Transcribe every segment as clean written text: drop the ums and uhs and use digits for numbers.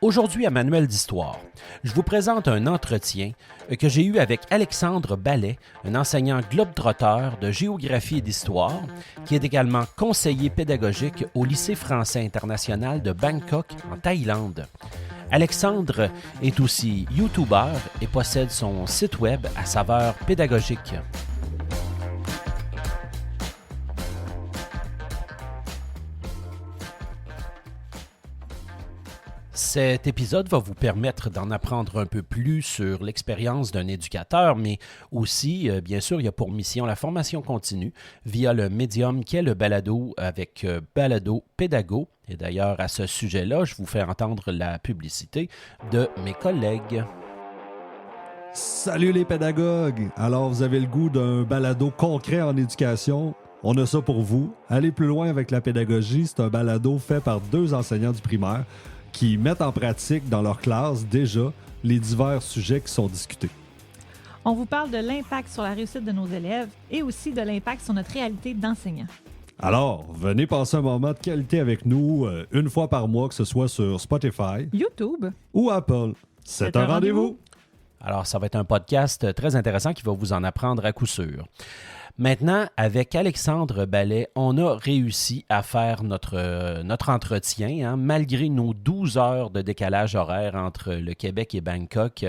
Aujourd'hui à Manuel d'Histoire, je vous présente un entretien que j'ai eu avec Alexandre Ballet, un enseignant globe-trotteur de géographie et d'histoire, qui est également conseiller pédagogique au lycée français international de Bangkok, en Thaïlande. Alexandre est aussi YouTuber et possède son site web à saveur pédagogique. Cet épisode va vous permettre d'en apprendre un peu plus sur l'expérience d'un éducateur, mais aussi, bien sûr, il y a pour mission la formation continue via le médium qu'est le balado avec Balado Pédago. Et d'ailleurs, à ce sujet-là, je vous fais entendre la publicité de mes collègues. Salut les pédagogues! Alors, vous avez le goût d'un balado concret en éducation? On a ça pour vous. Allez plus loin avec la pédagogie, c'est un balado fait par 2 enseignants du primaire qui mettent en pratique dans leur classe déjà les divers sujets qui sont discutés. On vous parle de l'impact sur la réussite de nos élèves et aussi de l'impact sur notre réalité d'enseignant. Alors, venez passer un moment de qualité avec nous une fois par mois, que ce soit sur Spotify, YouTube ou Apple. C'est un rendez-vous! Alors, ça va être un podcast très intéressant qui va vous en apprendre à coup sûr. Maintenant, avec Alexandre Ballet, on a réussi à faire notre entretien, malgré nos 12 heures de décalage horaire entre le Québec et Bangkok.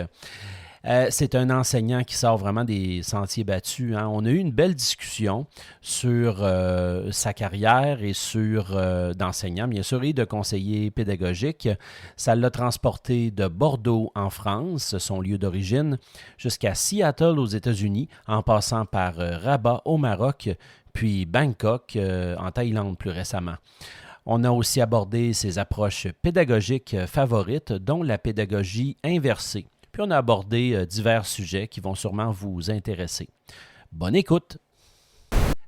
C'est un enseignant qui sort vraiment des sentiers battus. On a eu une belle discussion sur sa carrière et sur d'enseignant, bien sûr, et de conseiller pédagogique. Ça l'a transporté de Bordeaux en France, son lieu d'origine, jusqu'à Seattle aux États-Unis, en passant par Rabat au Maroc, puis Bangkok en Thaïlande plus récemment. On a aussi abordé ses approches pédagogiques favorites, dont la pédagogie inversée. Puis on a abordé divers sujets qui vont sûrement vous intéresser. Bonne écoute!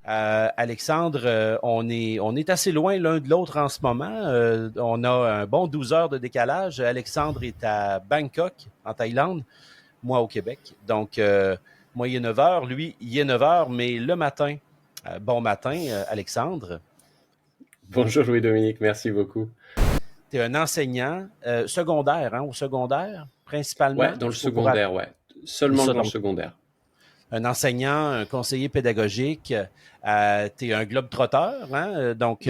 Alexandre, on est assez loin l'un de l'autre en ce moment. On a un bon 12 heures de décalage. Alexandre est à Bangkok, en Thaïlande, moi au Québec. Donc, moi, il est 9 heures, lui, il est 9 heures, mais le matin. Bon matin, Alexandre. Bonjour Louis-Dominique, merci beaucoup. Tu es un enseignant secondaire, au secondaire? Principalement? Ouais, dans le secondaire, ouais. Seulement dans le secondaire. Un enseignant, un conseiller pédagogique, tu es un globe-trotteur, donc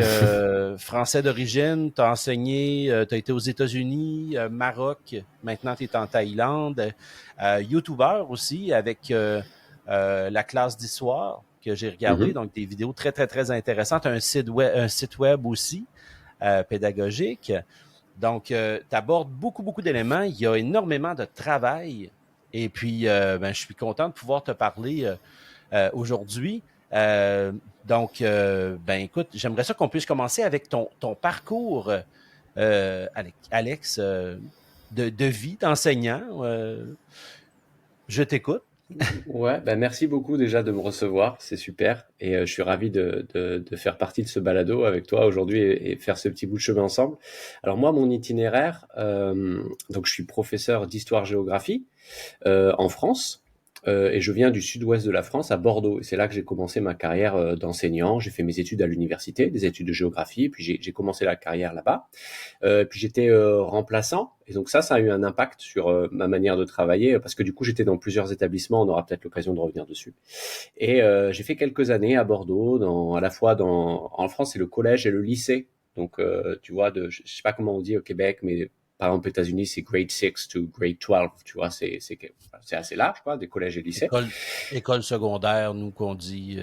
français d'origine, tu as enseigné, tu as été aux États-Unis, Maroc, maintenant tu es en Thaïlande, YouTuber aussi avec la classe d'histoire que j'ai regardé, donc des vidéos très, très, très intéressantes, un site web aussi pédagogique. Donc, tu abordes beaucoup, beaucoup d'éléments. Il y a énormément de travail. Et puis, je suis content de pouvoir te parler aujourd'hui. Écoute, j'aimerais ça qu'on puisse commencer avec ton parcours, Alex, de vie d'enseignant. Je t'écoute. Ouais, merci beaucoup déjà de me recevoir, c'est super. Et je suis ravi de faire partie de ce balado avec toi aujourd'hui et faire ce petit bout de chemin ensemble. Alors moi, mon itinéraire, donc je suis professeur d'histoire-géographie en France. Et je viens du sud-ouest de la France, à Bordeaux. Et c'est là que j'ai commencé ma carrière d'enseignant. J'ai fait mes études à l'université, des études de géographie, et puis j'ai commencé la carrière là-bas. Puis j'étais remplaçant, et donc ça a eu un impact sur ma manière de travailler, parce que du coup j'étais dans plusieurs établissements, on aura peut-être l'occasion de revenir dessus. Et j'ai fait quelques années à Bordeaux, en France c'est le collège et le lycée. Donc tu vois, je sais pas comment on dit au Québec, mais par exemple, aux États-Unis, c'est grade 6 to grade 12, tu vois, c'est assez large, quoi, des collèges et lycées. École secondaire, nous, qu'on dit.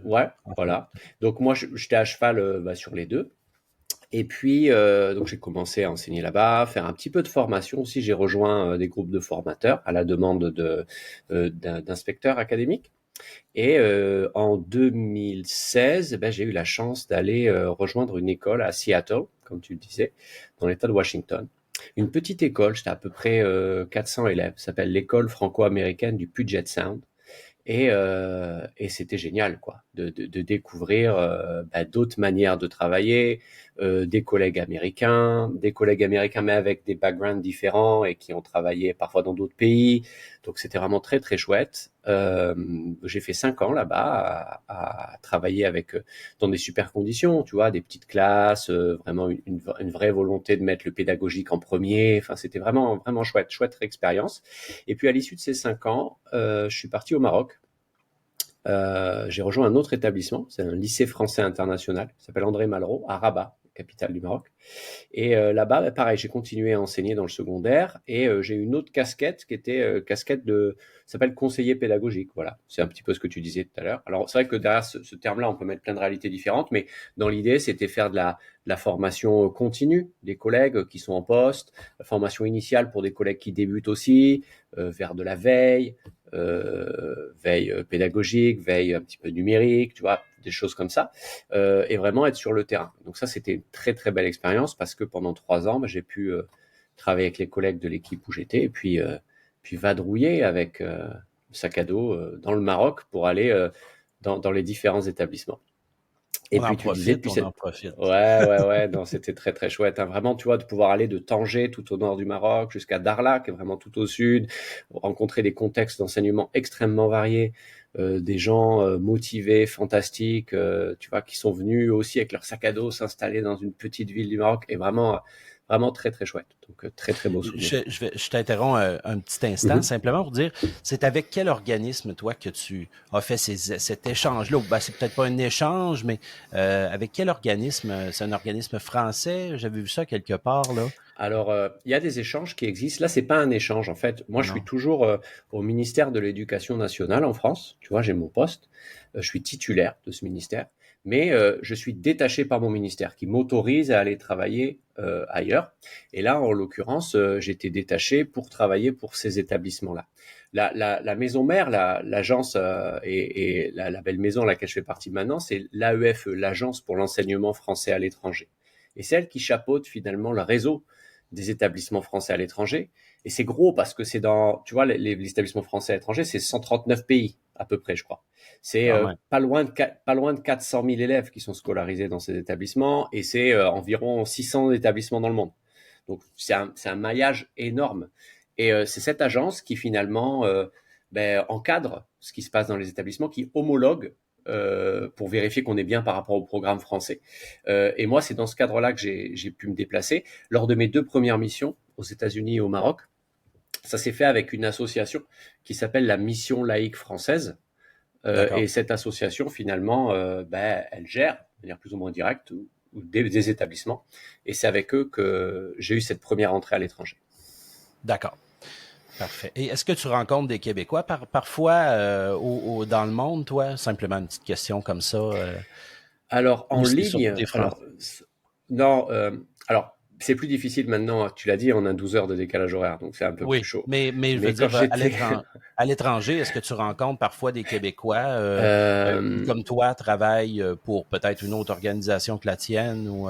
Ouais, voilà. Donc, moi, j'étais à cheval sur les deux. Et puis, donc, j'ai commencé à enseigner là-bas, faire un petit peu de formation aussi. J'ai rejoint des groupes de formateurs à la demande d'inspecteurs académiques. Et en 2016, j'ai eu la chance d'aller rejoindre une école à Seattle, comme tu le disais, dans l'État de Washington. Une petite école, j'étais à peu près 400 élèves, ça s'appelle l'école franco-américaine du Puget Sound. Et c'était génial, quoi, de découvrir d'autres manières de travailler, des collègues américains mais avec des backgrounds différents et qui ont travaillé parfois dans d'autres pays. Donc c'était vraiment très très chouette. J'ai fait 5 ans là-bas à travailler avec dans des super conditions, tu vois, des petites classes, vraiment une vraie volonté de mettre le pédagogique en premier. Enfin, c'était vraiment vraiment chouette expérience. Et puis à l'issue de ces 5 ans, je suis parti au Maroc. J'ai rejoint un autre établissement, c'est un lycée français international, qui s'appelle André Malraux, à Rabat, capitale du Maroc. Et là-bas, bah, pareil, j'ai continué à enseigner dans le secondaire et j'ai eu une autre casquette qui était casquette ça s'appelle conseiller pédagogique. Voilà, c'est un petit peu ce que tu disais tout à l'heure. Alors c'est vrai que derrière ce terme-là, on peut mettre plein de réalités différentes, mais dans l'idée, c'était faire de la formation continue des collègues qui sont en poste, la formation initiale pour des collègues qui débutent aussi, vers de la veille, veille pédagogique, veille un petit peu numérique, tu vois, des choses comme ça, et vraiment être sur le terrain. Donc ça, c'était une très très belle expérience parce que pendant 3 ans, bah, j'ai pu travailler avec les collègues de l'équipe où j'étais et puis vadrouiller avec le sac à dos dans le Maroc pour aller dans les différents établissements. Et On puis en tu disais profite, depuis on cette... en profite. Ouais, non, c'était très très chouette, hein. Vraiment, tu vois, de pouvoir aller de Tanger, tout au nord du Maroc, jusqu'à Darla, qui est vraiment tout au sud, rencontrer des contextes d'enseignement extrêmement variés, des gens motivés, fantastiques, tu vois, qui sont venus aussi avec leur sac à dos s'installer dans une petite ville du Maroc, et vraiment, vraiment très très chouette. Donc très très beau souvenir. Je t'interromps un petit instant, simplement pour dire, c'est avec quel organisme, toi, que tu as fait cet échange-là? Ben, c'est peut-être pas un échange, mais avec quel organisme? C'est un organisme français? J'avais vu ça quelque part, là. Alors, il y a des échanges qui existent. Là, c'est pas un échange, en fait. Moi, je suis Non. toujours au ministère de l'Éducation nationale en France. Tu vois, j'ai mon poste. Je suis titulaire de ce ministère. Mais je suis détaché par mon ministère qui m'autorise à aller travailler ailleurs. Et là, en l'occurrence, j'étais détaché pour travailler pour ces établissements-là. La maison mère, l'agence et la belle maison à laquelle je fais partie maintenant, c'est l'AEFE, l'Agence pour l'enseignement français à l'étranger. Et c'est elle qui chapeaute finalement le réseau des établissements français à l'étranger. Et c'est gros parce que c'est tu vois, les établissements français à l'étranger, c'est 139 pays à peu près, je crois. C'est pas loin de 400 000 élèves qui sont scolarisés dans ces établissements et c'est environ 600 établissements dans le monde. Donc c'est un maillage énorme. Et c'est cette agence qui finalement encadre ce qui se passe dans les établissements, qui homologue pour vérifier qu'on est bien par rapport au programme français. Et moi, c'est dans ce cadre-là que j'ai pu me déplacer. Lors de mes 2 premières missions aux États-Unis et au Maroc, ça s'est fait avec une association qui s'appelle la Mission laïque française. Et cette association, finalement, elle gère, de manière plus ou moins directe, des établissements. Et c'est avec eux que j'ai eu cette première entrée à l'étranger. D'accord. Parfait. Et est-ce que tu rencontres des Québécois parfois dans le monde, toi? Simplement une petite question comme ça. Alors, en ligne, non, alors, c'est plus difficile maintenant, tu l'as dit, on a 12 heures de décalage horaire, donc c'est un peu plus chaud. Mais je veux dire, à l'étranger, est-ce que tu rencontres parfois des Québécois qui, comme toi, travaillent pour peut-être une autre organisation que la tienne ou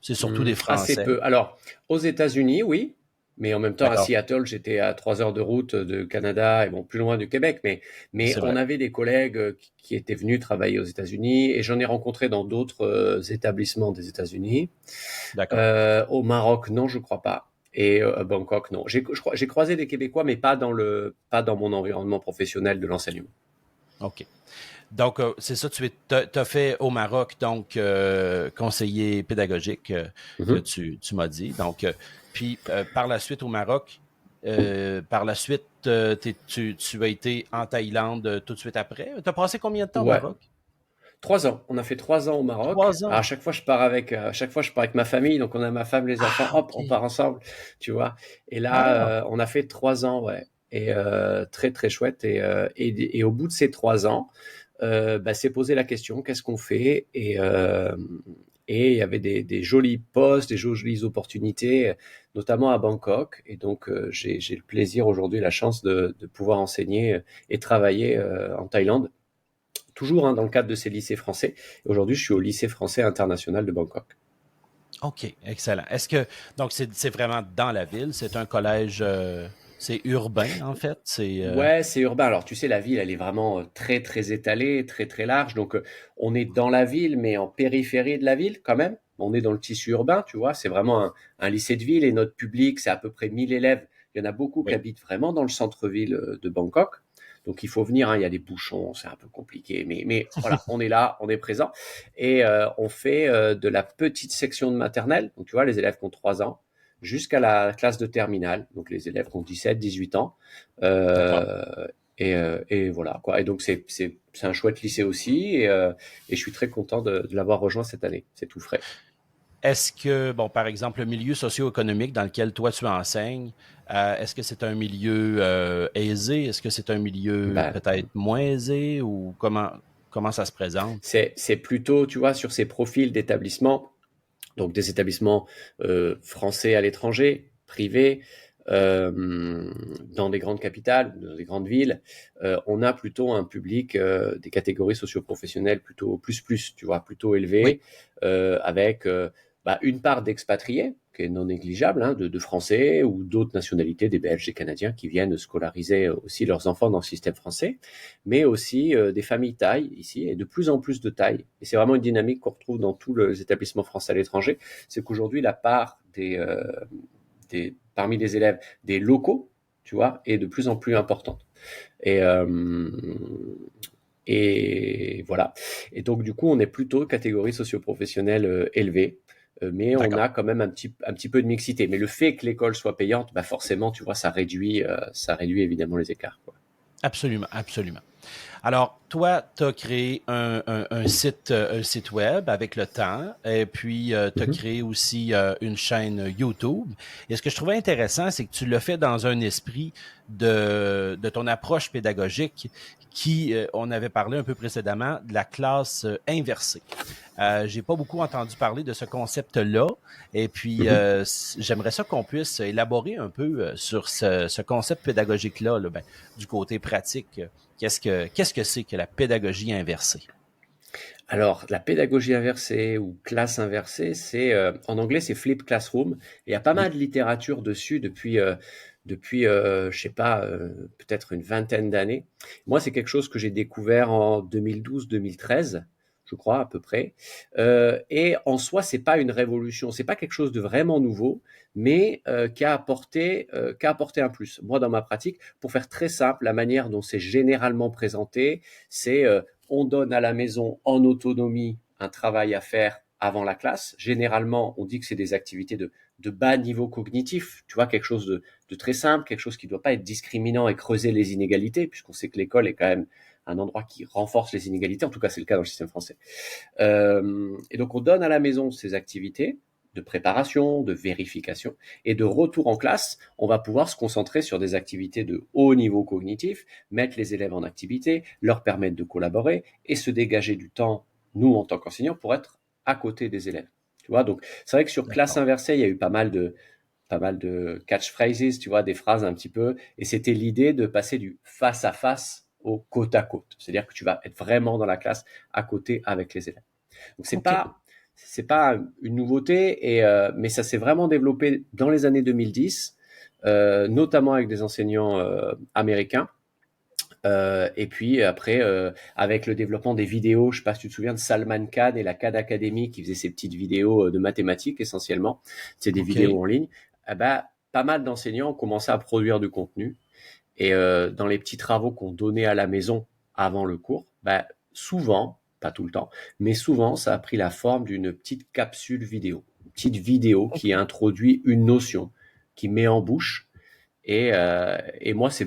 c'est surtout des Français? Assez peu. Alors, aux États-Unis, oui. Mais en même temps, à Seattle, j'étais à 3 heures de route de Canada et bon, plus loin du Québec. Mais on avait des collègues qui étaient venus travailler aux États-Unis et j'en ai rencontré dans d'autres établissements des États-Unis. Au Maroc, non, je crois pas. Et à Bangkok, non. J'ai croisé des Québécois, mais pas dans mon environnement professionnel de l'enseignement. OK. Donc, c'est ça, tu as fait au Maroc, donc, conseiller pédagogique que tu m'as dit. Donc, puis, par la suite, au Maroc, par la suite, tu as été en Thaïlande tout de suite après. Tu as passé combien de temps au Maroc? 3 ans. On a fait 3 ans au Maroc. 3 ans. Alors, à chaque fois, je pars avec ma famille. Donc, on a ma femme, les enfants. Hop, on part ensemble, tu vois. Et là, on a fait 3 ans, ouais. Et très, très chouette. Et au bout de ces 3 ans, s'est posé la question, qu'est-ce qu'on fait? Et il y avait des jolis postes, des jolies opportunités, notamment à Bangkok. Et donc, j'ai le plaisir aujourd'hui, la chance de pouvoir enseigner et travailler en Thaïlande, toujours dans le cadre de ces lycées français. Aujourd'hui, je suis au lycée français international de Bangkok. OK, excellent. Donc, c'est vraiment dans la ville? C'est un collège... c'est urbain, en fait? Ouais, c'est urbain. Alors, tu sais, la ville, elle est vraiment très, très étalée, très, très large. Donc, on est dans la ville, mais en périphérie de la ville, quand même. on est dans le tissu urbain, tu vois, c'est vraiment un lycée de ville et notre public, c'est à peu près 1000 élèves. Il y en a beaucoup qui habitent vraiment dans le centre-ville de Bangkok. Donc, il faut venir, hein, il y a des bouchons, c'est un peu compliqué, mais voilà, on est là, on est présent. Et on fait de la petite section de maternelle, donc tu vois, les élèves qui ont 3 ans, jusqu'à la classe de terminale, donc les élèves qui ont 17, 18 ans. Et voilà, quoi. Et donc, c'est un chouette lycée aussi, et je suis très content de l'avoir rejoint cette année. C'est tout frais. Est-ce que, bon, par exemple, le milieu socio-économique dans lequel toi tu enseignes, est-ce que c'est un milieu aisé? Est-ce que c'est un milieu Ben, peut-être moins aisé ou comment ça se présente? c'est plutôt, tu vois, sur ces profils d'établissements, donc des établissements français à l'étranger, privés, dans des grandes capitales, dans des grandes villes, on a plutôt un public, des catégories socio-professionnelles plutôt plus, tu vois, plutôt Oui, élevées, avec une part d'expatriés, qui est non négligeable, hein, de Français ou d'autres nationalités, des Belges, des Canadiens, qui viennent scolariser aussi leurs enfants dans le système français, mais aussi des familles taille ici, et de plus en plus de taille. Et c'est vraiment une dynamique qu'on retrouve dans tous les établissements français à l'étranger, c'est qu'aujourd'hui, la part parmi les élèves des locaux, tu vois, est de plus en plus importante. Et, euh, et voilà. Et donc, du coup, on est plutôt catégorie socio-professionnelle élevée, mais on d'accord. a quand même un petit peu de mixité. Mais le fait que l'école soit payante, forcément, tu vois, ça réduit évidemment les écarts, quoi. Absolument, absolument. Alors, toi, tu as créé un site web avec le temps, et puis tu as Mhm. créé aussi une chaîne YouTube. Et ce que je trouvais intéressant, c'est que tu l'as fait dans un esprit de ton approche pédagogique qui, on avait parlé un peu précédemment, de la classe inversée. J'ai pas beaucoup entendu parler de ce concept-là, et puis Mhm. j'aimerais ça qu'on puisse élaborer un peu sur ce concept pédagogique-là, là, du côté pratique. Qu'est-ce que c'est que la pédagogie inversée? Alors, la pédagogie inversée ou classe inversée, en anglais, c'est flip classroom. Et il y a pas Oui. mal de littérature dessus depuis, je sais pas, peut-être une vingtaine d'années. Moi, c'est quelque chose que j'ai découvert en 2012-2013, je crois à peu près. Et en soi, c'est pas une révolution, c'est pas quelque chose de vraiment nouveau, mais qui a apporté un plus. Moi, dans ma pratique, pour faire très simple, la manière dont c'est généralement présenté, c'est on donne à la maison en autonomie un travail à faire avant la classe. Généralement, on dit que c'est des activités de bas niveau cognitif, tu vois, quelque chose de très simple, quelque chose qui ne doit pas être discriminant et creuser les inégalités, puisqu'on sait que l'école est quand même un endroit qui renforce les inégalités, en tout cas c'est le cas dans le système français. Et donc on donne à la maison ces activités de préparation, de vérification et de retour en classe, on va pouvoir se concentrer sur des activités de haut niveau cognitif, mettre les élèves en activité, leur permettre de collaborer et se dégager du temps, nous en tant qu'enseignants, pour être à côté des élèves. Tu vois, donc c'est vrai que sur classe D'accord. inversée, il y a eu pas mal de catchphrases, tu vois, des phrases un petit peu, et c'était l'idée de passer du face à face au côte à côte. C'est-à-dire que tu vas être vraiment dans la classe à côté avec les élèves. Donc OK. c'est pas une nouveauté, mais ça s'est vraiment développé dans les années 2010, notamment avec des enseignants américains. Et puis après, avec le développement des vidéos, je sais pas si tu te souviens de Salman Khan et la Khan Academy qui faisait ces petites vidéos de mathématiques essentiellement, c'est des OK. vidéos en ligne. Eh ben, pas mal d'enseignants ont commencé à produire du contenu. Et dans les petits travaux qu'on donnait à la maison avant le cours, souvent, pas tout le temps, mais souvent, ça a pris la forme d'une petite capsule vidéo. Une petite vidéo qui OK. introduit une notion, qui met en bouche. Et moi, c'est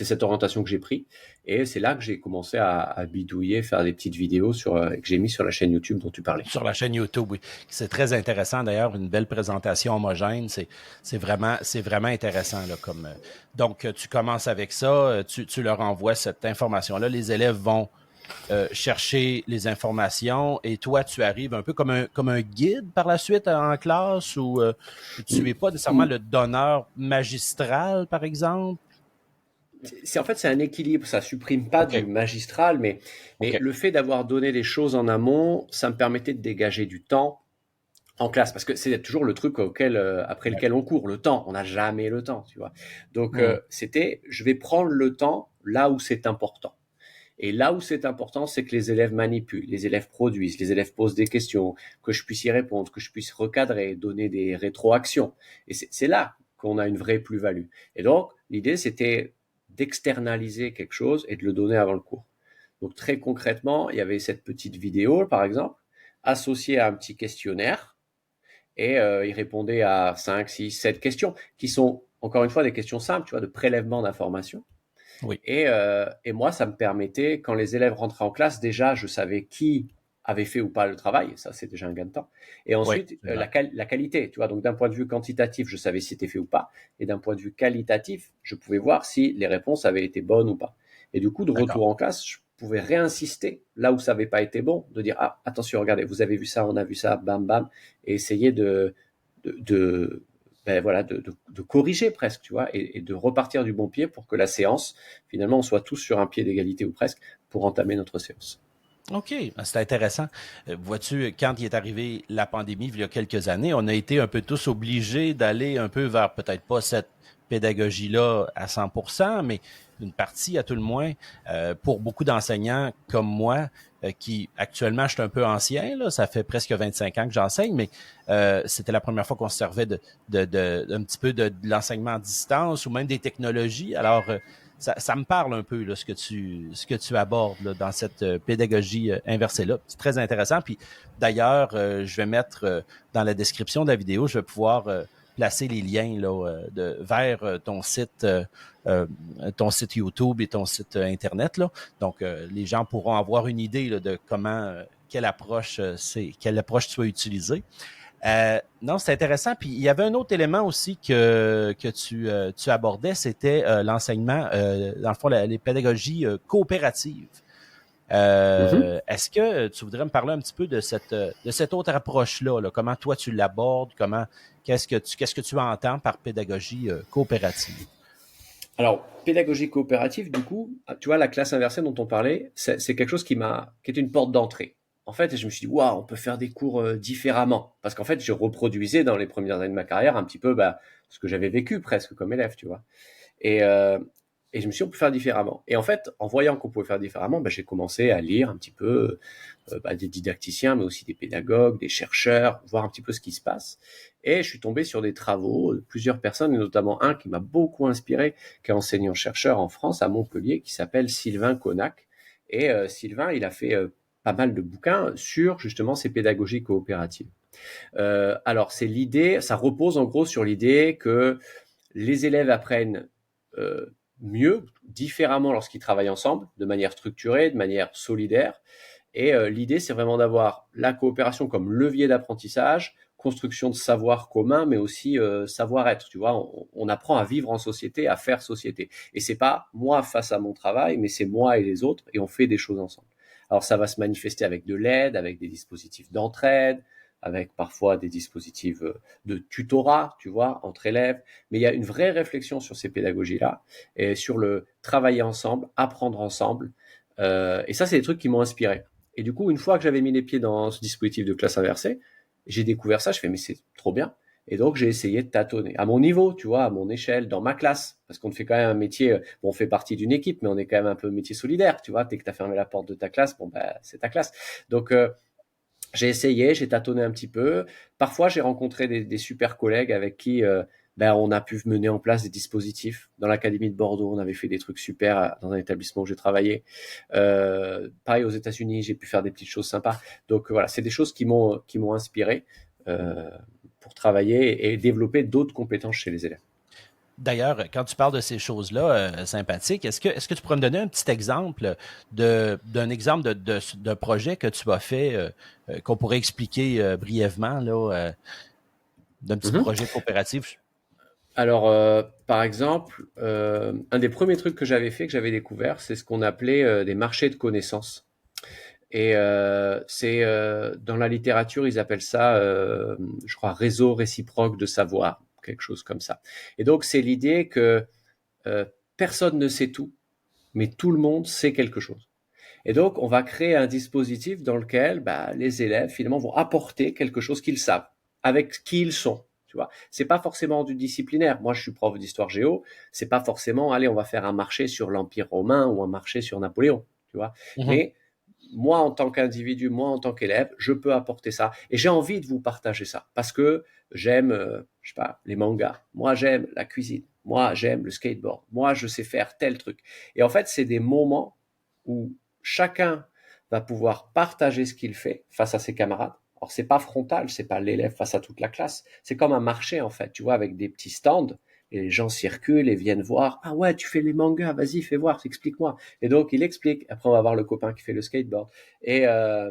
cette orientation que j'ai pris. Et c'est là que j'ai commencé à bidouiller, faire des petites vidéos que j'ai mis sur la chaîne YouTube dont tu parlais. Sur la chaîne YouTube, oui. C'est très intéressant d'ailleurs, une belle présentation homogène. C'est vraiment intéressant. Là, donc, tu commences avec ça, tu leur envoies cette information-là. Les élèves vont chercher les informations et toi, tu arrives un peu comme un guide par la suite en classe ou tu n'es pas nécessairement le donneur magistral, par exemple. En fait, c'est un équilibre. Ça supprime pas du OK. magistral, mais OK. le fait d'avoir donné les choses en amont, ça me permettait de dégager du temps en classe, parce que c'est toujours le truc après Ouais. lequel on court, le temps. On n'a jamais le temps, tu vois. Donc, Hmm. je vais prendre le temps là où c'est important. Et là où c'est important, c'est que les élèves manipulent, les élèves produisent, les élèves posent des questions, que je puisse y répondre, que je puisse recadrer, donner des rétroactions. Et c'est là qu'on a une vraie plus-value. Et donc, l'idée, c'était d'externaliser quelque chose et de le donner avant le cours. Donc, très concrètement, il y avait cette petite vidéo, par exemple, associée à un petit questionnaire, et il répondait à 5, 6, 7 questions, qui sont, encore une fois, des questions simples, tu vois, de prélèvement d'informations. Oui. Et moi, ça me permettait, quand les élèves rentraient en classe, déjà, je savais qui avait fait ou pas le travail. Ça, c'est déjà un gain de temps. Et ensuite, Oui, la qualité, tu vois. Donc, d'un point de vue quantitatif, je savais si c'était fait ou pas. Et d'un point de vue qualitatif, je pouvais voir si les réponses avaient été bonnes ou pas. Et du coup, de d'accord. retour en classe, je pouvais réinsister là où ça n'avait pas été bon, de dire, ah, attention, regardez, vous avez vu ça, on a vu ça, bam, bam, et essayer de corriger presque, tu vois, et de repartir du bon pied pour que la séance, finalement, on soit tous sur un pied d'égalité ou presque pour entamer notre séance. OK, c'est intéressant. Vois-tu, quand il est arrivé la pandémie, il y a quelques années, on a été un peu tous obligés d'aller un peu vers peut-être pas cette pédagogie-là à 100%, mais une partie à tout le moins, pour beaucoup d'enseignants comme moi, qui actuellement, je suis un peu ancien, là, ça fait presque 25 ans que j'enseigne, mais c'était la première fois qu'on se servait un petit peu de l'enseignement à distance ou même des technologies. Alors, ça me parle un peu là, ce que tu abordes là, dans cette pédagogie inversée là. C'est très intéressant. Puis d'ailleurs, je vais mettre dans la description de la vidéo, je vais pouvoir placer les liens là, vers ton site YouTube et ton site Internet là. Donc les gens pourront avoir une idée là, de comment quelle approche tu vas utiliser. Non, c'est intéressant. Puis il y avait un autre élément aussi que tu abordais, c'était l'enseignement, dans le fond, les pédagogies coopératives. Mm-hmm. Est-ce que tu voudrais me parler un petit peu de cette autre approche-là, là? Comment toi tu l'abordes, qu'est-ce que tu entends par pédagogie coopérative? Alors, pédagogie coopérative, du coup, tu vois, la classe inversée dont on parlait, c'est quelque chose qui est une porte d'entrée. En fait, je me suis dit, waouh, on peut faire des cours différemment. Parce qu'en fait, je reproduisais dans les premières années de ma carrière un petit peu ce que j'avais vécu presque comme élève, tu vois. Et, euh, et je me suis dit, on peut faire différemment. Et en fait, en voyant qu'on pouvait faire différemment, j'ai commencé à lire un petit peu des didacticiens, mais aussi des pédagogues, des chercheurs, voir un petit peu ce qui se passe. Et je suis tombé sur des travaux de plusieurs personnes, et notamment un qui m'a beaucoup inspiré, qui est enseignant-chercheur en France, à Montpellier, qui s'appelle Sylvain Connac. Et Sylvain, il a fait pas mal de bouquins sur justement ces pédagogies coopératives. Alors, c'est l'idée, ça repose en gros sur l'idée que les élèves apprennent mieux, différemment lorsqu'ils travaillent ensemble, de manière structurée, de manière solidaire. Et l'idée, c'est vraiment d'avoir la coopération comme levier d'apprentissage, construction de savoir commun, mais aussi savoir-être. Tu vois, on apprend à vivre en société, à faire société. Et c'est pas moi face à mon travail, mais c'est moi et les autres, et on fait des choses ensemble. Alors ça va se manifester avec de l'aide, avec des dispositifs d'entraide, avec parfois des dispositifs de tutorat, tu vois, entre élèves. Mais il y a une vraie réflexion sur ces pédagogies-là et sur le travailler ensemble, apprendre ensemble. Et ça, c'est des trucs qui m'ont inspiré. Et du coup, une fois que j'avais mis les pieds dans ce dispositif de classe inversée, j'ai découvert ça, je fais, mais c'est trop bien. Et donc, j'ai essayé de tâtonner à mon niveau, tu vois, à mon échelle, dans ma classe. Parce qu'on fait quand même un métier, bon, on fait partie d'une équipe, mais on est quand même un peu métier solidaire, tu vois. Dès que tu as fermé la porte de ta classe, bon, c'est ta classe. Donc, j'ai essayé, j'ai tâtonné un petit peu. Parfois, j'ai rencontré des super collègues avec qui on a pu mener en place des dispositifs. Dans l'Académie de Bordeaux, on avait fait des trucs super dans un établissement où j'ai travaillé. Pareil, aux États-Unis, j'ai pu faire des petites choses sympas. Donc voilà, c'est des choses qui m'ont inspiré pour travailler et développer d'autres compétences chez les élèves. D'ailleurs, quand tu parles de ces choses-là sympathiques, est-ce que tu pourrais me donner un petit exemple d'un exemple d'un projet que tu as fait, qu'on pourrait expliquer brièvement là, d'un petit Mhm. projet coopératif? Alors, par exemple, un des premiers trucs que j'avais fait, que j'avais découvert, c'est ce qu'on appelait des marchés de connaissances. Et c'est dans la littérature, ils appellent ça, je crois, réseau réciproque de savoir, quelque chose comme ça. Et donc, c'est l'idée que euh, personne ne sait tout, mais tout le monde sait quelque chose. Et donc, on va créer un dispositif dans lequel les élèves, finalement, vont apporter quelque chose qu'ils savent, avec qui ils sont. Tu vois, c'est pas forcément du disciplinaire. Moi, je suis prof d'histoire géo. C'est pas forcément, allez, on va faire un marché sur l'Empire romain ou un marché sur Napoléon. tu vois. Mhm. Mais moi, en tant qu'individu, moi, en tant qu'élève, je peux apporter ça. Et j'ai envie de vous partager ça parce que j'aime, je sais pas, les mangas. Moi, j'aime la cuisine. Moi, j'aime le skateboard. Moi, je sais faire tel truc. Et en fait, c'est des moments où chacun va pouvoir partager ce qu'il fait face à ses camarades. Alors, c'est pas frontal, c'est pas l'élève face à toute la classe. C'est comme un marché, en fait, tu vois, avec des petits stands. Et les gens circulent et viennent voir. Ah ouais, tu fais les mangas, vas-y, fais voir, explique-moi. Et donc, il explique. Après, on va voir le copain qui fait le skateboard. Et, euh,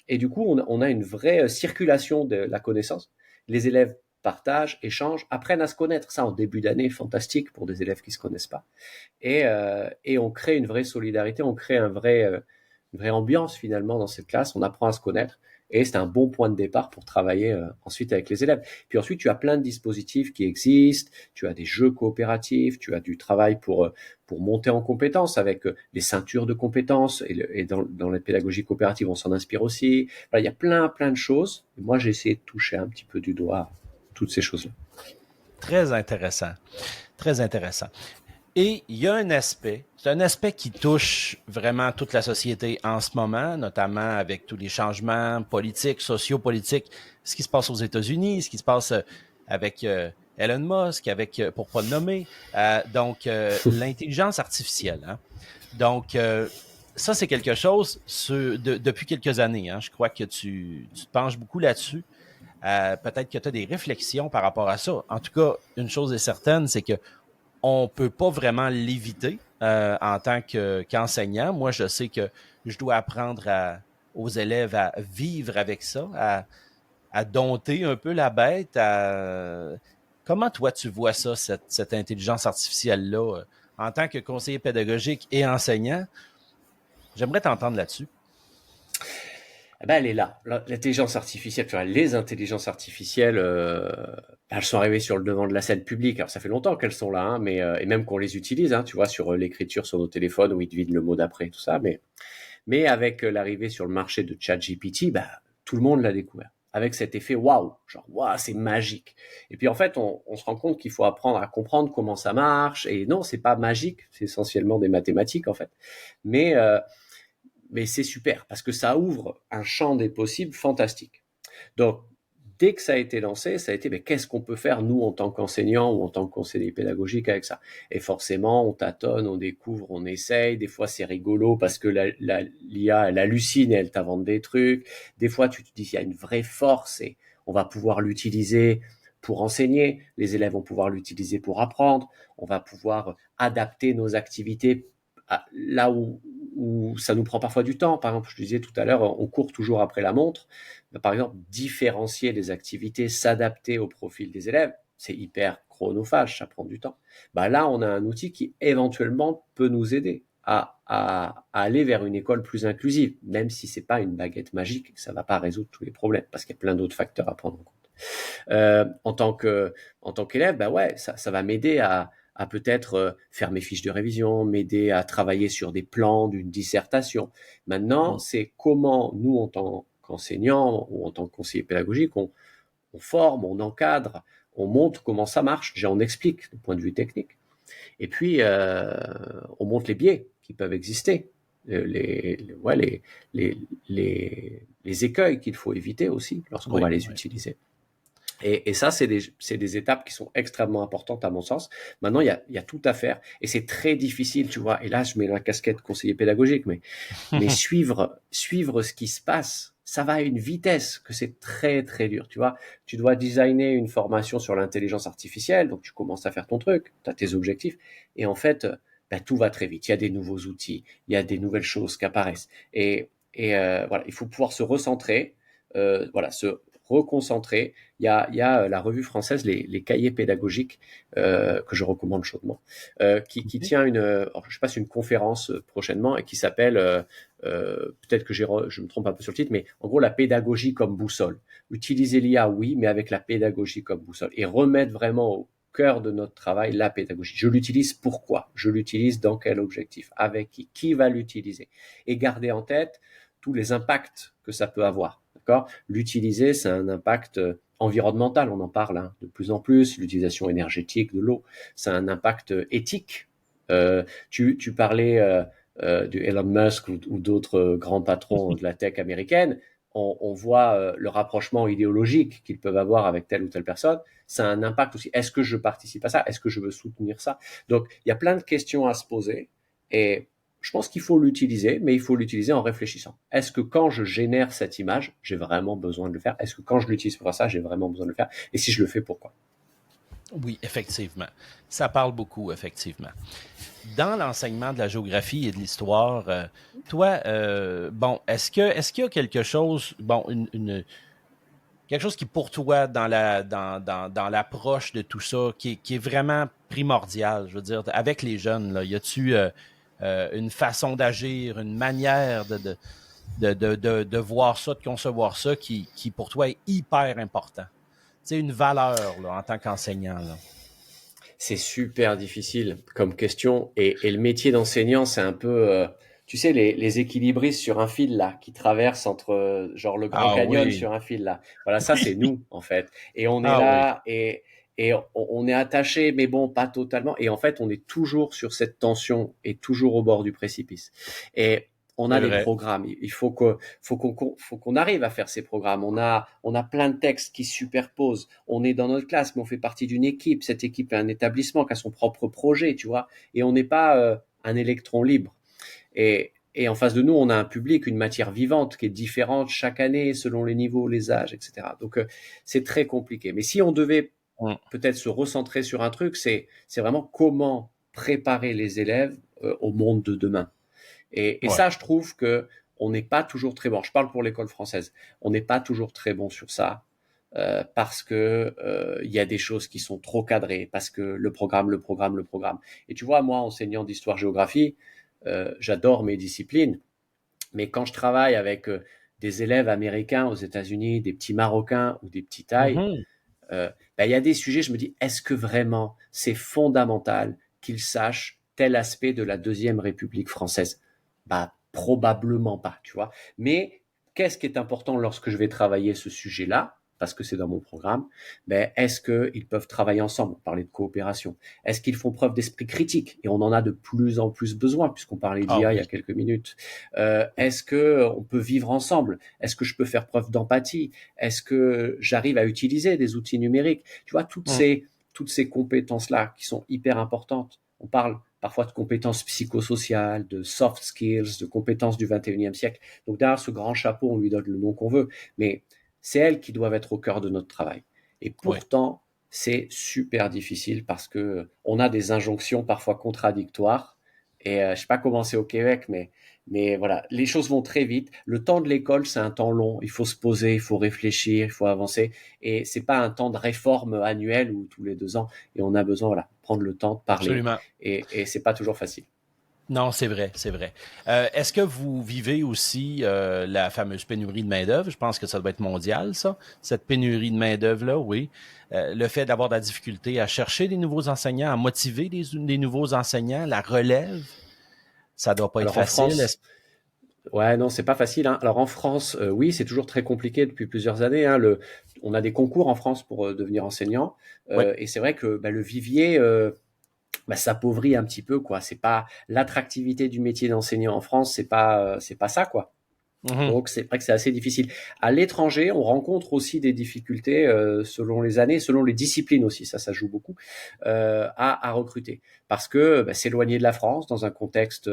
et du coup, on a une vraie circulation de la connaissance. Les élèves partagent, échangent, apprennent à se connaître. Ça, en début d'année, fantastique pour des élèves qui ne se connaissent pas. Et on crée une vraie solidarité, on crée une vraie ambiance finalement dans cette classe. On apprend à se connaître. Et c'est un bon point de départ pour travailler ensuite avec les élèves. Puis ensuite, tu as plein de dispositifs qui existent. Tu as des jeux coopératifs, tu as du travail pour monter en compétences avec les ceintures de compétences. Et dans les pédagogies coopératives, on s'en inspire aussi. Voilà, il y a plein de choses. Et moi, j'ai essayé de toucher un petit peu du doigt toutes ces choses-là. Très intéressant. Très intéressant. Et il y a un aspect, c'est un aspect qui touche vraiment toute la société en ce moment, notamment avec tous les changements politiques, sociopolitiques, ce qui se passe aux États-Unis, ce qui se passe avec Elon Musk, avec, pour pas le nommer, l'intelligence artificielle. Hein. Donc, ça, c'est quelque chose depuis quelques années. Hein. Je crois que tu te penches beaucoup là-dessus. Peut-être que tu as des réflexions par rapport à ça. En tout cas, une chose est certaine, c'est que on peut pas vraiment l'éviter en tant qu'enseignant. Moi, je sais que je dois apprendre aux élèves à vivre avec ça, à dompter un peu la bête. Comment toi, tu vois ça, cette intelligence artificielle-là, en tant que conseiller pédagogique et enseignant? J'aimerais t'entendre là-dessus. Eh ben, elle est là. L'intelligence artificielle, tu vois, les intelligences artificielles, elles sont arrivées sur le devant de la scène publique. Alors, ça fait longtemps qu'elles sont là, hein, mais et même qu'on les utilise, hein, tu vois, sur l'écriture sur nos téléphones où ils devinent le mot d'après, tout ça. Mais avec l'arrivée sur le marché de ChatGPT, bah, tout le monde l'a découvert. Avec cet effet waouh, genre waouh, c'est magique. Et puis en fait, on se rend compte qu'il faut apprendre à comprendre comment ça marche. Et non, c'est pas magique, c'est essentiellement des mathématiques en fait. Mais mais c'est super parce que ça ouvre un champ des possibles fantastique. Donc, dès que ça a été lancé, ça a été mais qu'est-ce qu'on peut faire nous en tant qu'enseignants ou en tant que conseiller pédagogique avec ça? Et forcément, on tâtonne, on découvre, on essaye. Des fois, c'est rigolo parce que l'IA, elle hallucine et elle t'invente des trucs. Des fois, tu te dis qu'il y a une vraie force et on va pouvoir l'utiliser pour enseigner. Les élèves vont pouvoir l'utiliser pour apprendre. On va pouvoir adapter nos activités là où ça nous prend parfois du temps. Par exemple, je disais tout à l'heure, on court toujours après la montre. Par exemple, différencier les activités, s'adapter au profil des élèves, c'est hyper chronophage, ça prend du temps. Là, on a un outil qui éventuellement peut nous aider à aller vers une école plus inclusive, même si c'est pas une baguette magique, ça va pas résoudre tous les problèmes, parce qu'il y a plein d'autres facteurs à prendre en compte. En tant qu'élève, ouais, ça va m'aider à peut-être faire mes fiches de révision, m'aider à travailler sur des plans d'une dissertation. Maintenant, c'est comment nous, en tant qu'enseignants ou en tant que conseiller pédagogique, on forme, on encadre, on montre comment ça marche. Déjà, on explique du point de vue technique. Et puis, on montre les biais qui peuvent exister, les écueils qu'il faut éviter aussi lorsqu'on va les utiliser. Et ça, c'est des étapes qui sont extrêmement importantes à mon sens. Maintenant, il y a tout à faire. Et c'est très difficile, tu vois. Et là, je mets la casquette conseiller pédagogique, mais suivre ce qui se passe, ça va à une vitesse que c'est très, très dur. Tu vois, tu dois designer une formation sur l'intelligence artificielle. Donc, tu commences à faire ton truc, tu as tes objectifs. Et en fait, tout va très vite. Il y a des nouveaux outils, il y a des nouvelles choses qui apparaissent. Et voilà, il faut pouvoir se recentrer, se reconcentrer. Il y a la revue française, les cahiers pédagogiques, que je recommande chaudement, qui tient je passe une conférence prochainement et qui s'appelle, peut-être que je me trompe un peu sur le titre, mais en gros, la pédagogie comme boussole. Utiliser l'IA, oui, mais avec la pédagogie comme boussole et remettre vraiment au cœur de notre travail la pédagogie. Je l'utilise pourquoi? Je l'utilise dans quel objectif? Avec qui? Qui va l'utiliser? Et garder en tête tous les impacts que ça peut avoir. D'accord? L'utiliser, c'est un impact environnemental, on en parle de plus en plus, l'utilisation énergétique de l'eau, c'est un impact éthique. Tu parlais du Elon Musk ou d'autres grands patrons de la tech américaine, on voit le rapprochement idéologique qu'ils peuvent avoir avec telle ou telle personne. Ça a un impact aussi. Est-ce que je participe à ça? Est-ce que je veux soutenir ça? Donc, il y a plein de questions à se poser et je pense qu'il faut l'utiliser, mais il faut l'utiliser en réfléchissant. Est-ce que quand je génère cette image, j'ai vraiment besoin de le faire? Est-ce que quand je l'utilise pour ça, j'ai vraiment besoin de le faire? Et si je le fais, pourquoi? Oui, effectivement. Ça parle beaucoup, effectivement. Dans l'enseignement de la géographie et de l'histoire, toi, bon, est-ce qu'il y a quelque chose, bon, quelque chose qui, pour toi, dans l'approche de tout ça, qui est vraiment primordial, je veux dire, avec les jeunes, là, y a-tu une façon d'agir, une manière de voir ça, de concevoir ça, qui, pour toi, est hyper important? C'est une valeur, là, en tant qu'enseignant, là. C'est super difficile comme question. Et le métier d'enseignant, c'est un peu, tu sais, les équilibristes sur un fil là, qui traversent entre genre le Grand Ah Canyon oui. sur un fil là. Voilà, ça c'est nous en fait. Et on est Ah oui. là et on est attaché, mais bon, pas totalement. Et en fait, on est toujours sur cette tension et toujours au bord du précipice. Et on C'est a des vrai. programmes. Il faut qu'on arrive à faire ces programmes. On a plein de textes qui se superposent. On est dans notre classe, mais on fait partie d'une équipe. Cette équipe est un établissement qui a son propre projet, tu vois. Et on n'est pas un électron libre. Et en face de nous, on a un public, une matière vivante qui est différente chaque année selon les niveaux, les âges, etc. Donc c'est très compliqué. Mais si on devait Mm. peut-être se recentrer sur un truc, c'est vraiment comment préparer les élèves au monde de demain. Et Ouais. ça, je trouve que on n'est pas toujours très bon. Je parle pour l'école française. On n'est pas toujours très bon sur ça parce que il y a des choses qui sont trop cadrées, parce que le programme, le programme, le programme. Et tu vois, moi, enseignant d'histoire-géographie, j'adore mes disciplines, mais quand je travaille avec des élèves américains aux États-Unis, des petits Marocains ou des petits Thaïs, Mhm. il y a des sujets, je me dis, est-ce que vraiment c'est fondamental qu'ils sachent tel aspect de la Deuxième République française? Bah, probablement pas, tu vois. Mais qu'est-ce qui est important lorsque je vais travailler ce sujet-là? Parce que c'est dans mon programme, ben, est-ce qu'ils peuvent travailler ensemble, parler de coopération? Est-ce qu'ils font preuve d'esprit critique? Et on en a de plus en plus besoin, puisqu'on parlait Ah d'IA il y a oui. quelques minutes. Est-ce qu'on peut vivre ensemble? Est-ce que je peux faire preuve d'empathie? Est-ce que j'arrive à utiliser des outils numériques? Tu vois, Mm. toutes ces compétences-là qui sont hyper importantes. On parle parfois de compétences psychosociales, de soft skills, de compétences du 21e siècle. Donc derrière ce grand chapeau, on lui donne le nom qu'on veut, mais c'est elles qui doivent être au cœur de notre travail. Et Oui. pourtant, c'est super difficile parce que on a des injonctions parfois contradictoires. Et je sais pas comment c'est au Québec, mais voilà, les choses vont très vite. Le temps de l'école, c'est un temps long. Il faut se poser, il faut réfléchir, il faut avancer. Et c'est pas un temps de réforme annuel ou tous les 2 ans. Et on a besoin, voilà, prendre le temps de parler. Absolument. Et c'est pas toujours facile. Non, c'est vrai, c'est vrai. Est-ce que vous vivez aussi la fameuse pénurie de main-d'œuvre? Je pense que ça doit être mondial, ça, cette pénurie de main-d'œuvre-là, oui. Le fait d'avoir de la difficulté à chercher des nouveaux enseignants, à motiver des nouveaux enseignants, la relève, ça doit pas être Alors en facile. France, ouais, non, c'est pas facile, hein. Alors en France, oui, c'est toujours très compliqué depuis plusieurs années, hein. On a des concours en France pour devenir enseignant, Oui. et c'est vrai que bah, le vivier s'appauvrit un petit peu, quoi. C'est pas l'attractivité du métier d'enseignant en France, c'est pas ça, quoi. Mhm. Donc c'est vrai que c'est assez difficile. À l'étranger, on rencontre aussi des difficultés selon les années, selon les disciplines aussi, ça joue beaucoup à recruter, parce que bah, s'éloigner de la France dans un contexte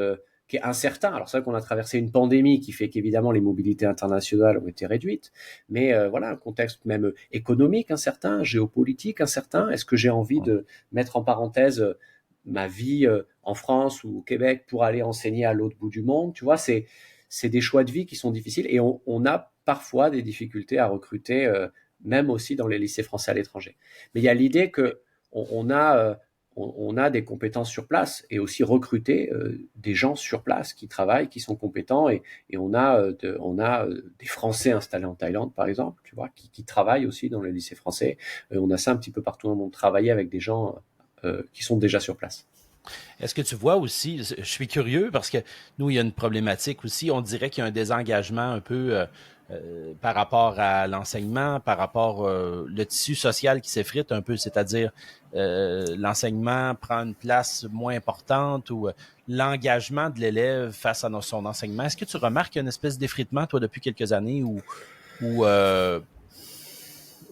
qui est incertain. Alors c'est vrai qu'on a traversé une pandémie qui fait qu'évidemment les mobilités internationales ont été réduites, mais voilà un contexte même économique incertain, géopolitique incertain. Est-ce que j'ai envie de mettre en parenthèse ma vie en France ou au Québec pour aller enseigner à l'autre bout du monde? Tu vois, c'est des choix de vie qui sont difficiles et on a parfois des difficultés à recruter, même aussi dans les lycées français à l'étranger. Mais il y a l'idée que on a des compétences sur place et aussi recruter des gens sur place qui travaillent, qui sont compétents et on a des Français installés en Thaïlande par exemple, tu vois, qui travaillent aussi dans les lycées français. On a ça un petit peu partout dans le monde, travailler avec des gens qui sont déjà sur place. Est-ce que tu vois aussi, je suis curieux parce que nous, il y a une problématique aussi, on dirait qu'il y a un désengagement un peu par rapport à l'enseignement, par rapport le tissu social qui s'effrite un peu, c'est-à-dire l'enseignement prend une place moins importante ou l'engagement de l'élève face à son enseignement. Est-ce que tu remarques une espèce d'effritement, toi, depuis quelques années ou je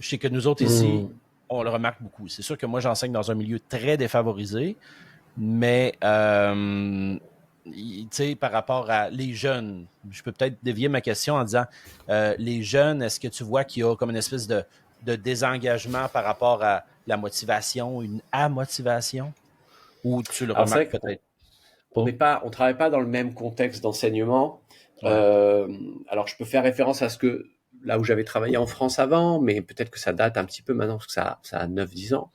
sais que nous autres ici, on le remarque beaucoup. C'est sûr que moi, j'enseigne dans un milieu très défavorisé, mais tu sais, par rapport à les jeunes, je peux peut-être dévier ma question en disant les jeunes, est-ce que tu vois qu'il y a comme une espèce de désengagement par rapport à la motivation, une amotivation, ou tu le remarques peut-être? On travaille pas dans le même contexte d'enseignement. Ouais. Alors, je peux faire référence à là où j'avais travaillé en France avant, mais peut-être que ça date un petit peu maintenant, parce que ça a 9-10 ans.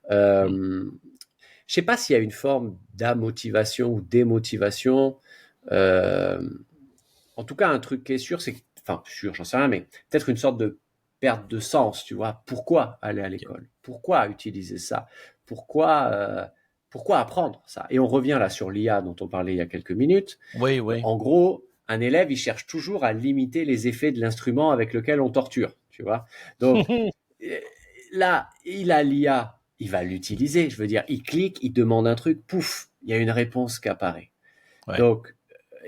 Je sais pas s'il y a une forme d'amotivation ou démotivation. En tout cas, un truc qui est sûr, c'est j'en sais rien, mais peut-être une sorte de perte de sens, tu vois. Pourquoi aller à l'école? Pourquoi utiliser ça? Pourquoi apprendre ça? Et on revient là sur l'IA dont on parlait il y a quelques minutes. Oui. En gros, un élève, il cherche toujours à limiter les effets de l'instrument avec lequel on torture, tu vois. Donc, là, il a l'IA, il va l'utiliser. Je veux dire, il clique, il demande un truc, pouf, il y a une réponse qui apparaît. Ouais. Donc,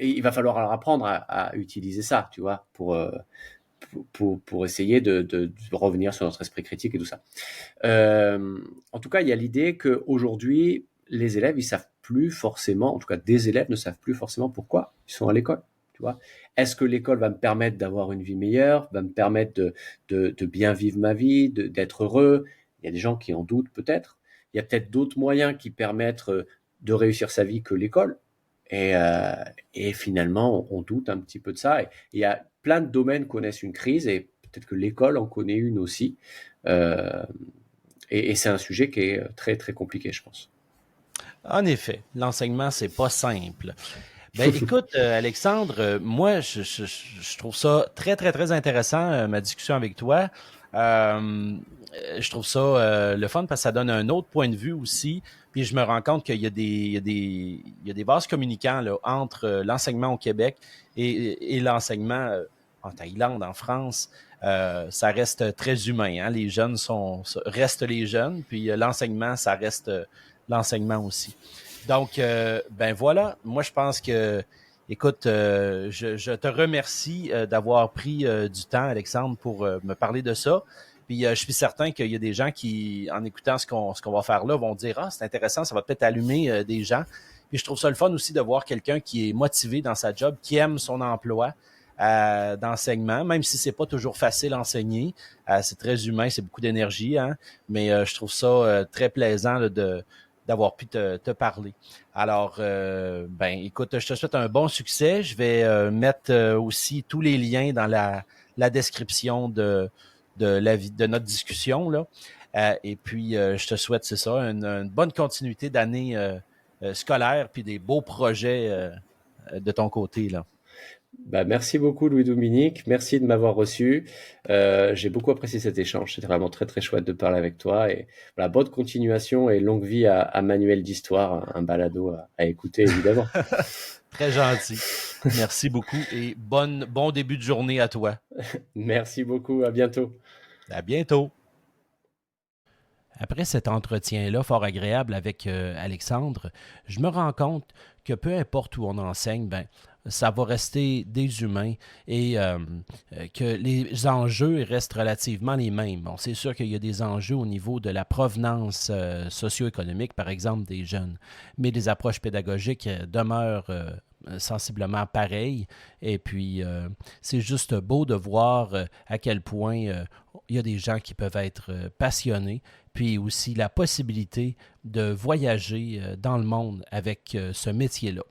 il va falloir leur apprendre à utiliser ça, tu vois, pour essayer de revenir sur notre esprit critique et tout ça. En tout cas, il y a l'idée qu'aujourd'hui, les élèves, ils savent plus forcément, en tout cas des élèves ne savent plus forcément pourquoi ils sont à l'école. Tu vois, est-ce que l'école va me permettre d'avoir une vie meilleure, va me permettre de bien vivre ma vie, d'être heureux? Il y a des gens qui en doutent peut-être. Il y a peut-être d'autres moyens qui permettent de réussir sa vie que l'école. Et finalement, on doute un petit peu de ça. Et il y a plein de domaines connaissent une crise et peut-être que l'école en connaît une aussi. Et c'est un sujet qui est très, très compliqué, je pense. En effet, l'enseignement, c'est pas simple. Ben, écoute, Alexandre, moi, je trouve ça très, très, très intéressant, ma discussion avec toi. Je trouve ça le fun parce que ça donne un autre point de vue aussi. Puis je me rends compte qu'il y a des vases communicants là, entre l'enseignement au Québec et l'enseignement en Thaïlande, en France. Ça reste très humain. Hein? Les jeunes restent les jeunes, puis l'enseignement, ça reste l'enseignement aussi. Donc, ben voilà, moi je pense que, écoute, je te remercie d'avoir pris du temps, Alexandre, pour me parler de ça. Puis je suis certain qu'il y a des gens qui, en écoutant ce qu'on va faire là, vont dire « Ah, c'est intéressant, ça va peut-être allumer des gens. » Puis je trouve ça le fun aussi de voir quelqu'un qui est motivé dans sa job, qui aime son emploi d'enseignement, même si c'est pas toujours facile à enseigner. C'est très humain, c'est beaucoup d'énergie, hein, mais je trouve ça très plaisant là, d'avoir pu te parler. Alors, ben, écoute, je te souhaite un bon succès. Je vais mettre aussi tous les liens dans la description de notre discussion, là. Et puis, je te souhaite, c'est ça, une bonne continuité d'année scolaire puis des beaux projets de ton côté, là. Bah, merci beaucoup Louis-Dominique, merci de m'avoir reçu. J'ai beaucoup apprécié cet échange, c'était vraiment très très chouette de parler avec toi et voilà, bonne continuation et longue vie à Manuel d'Histoire, un balado à écouter évidemment. Très gentil, merci beaucoup et bon début de journée à toi. Merci beaucoup, à bientôt. À bientôt. Après cet entretien-là, fort agréable avec Alexandre, je me rends compte que peu importe où on enseigne, ben, ça va rester des humains et que les enjeux restent relativement les mêmes. Bon, c'est sûr qu'il y a des enjeux au niveau de la provenance socio-économique, par exemple, des jeunes, mais les approches pédagogiques demeurent sensiblement pareilles. Et puis, c'est juste beau de voir à quel point il y a des gens qui peuvent être passionnés, puis aussi la possibilité de voyager dans le monde avec ce métier-là.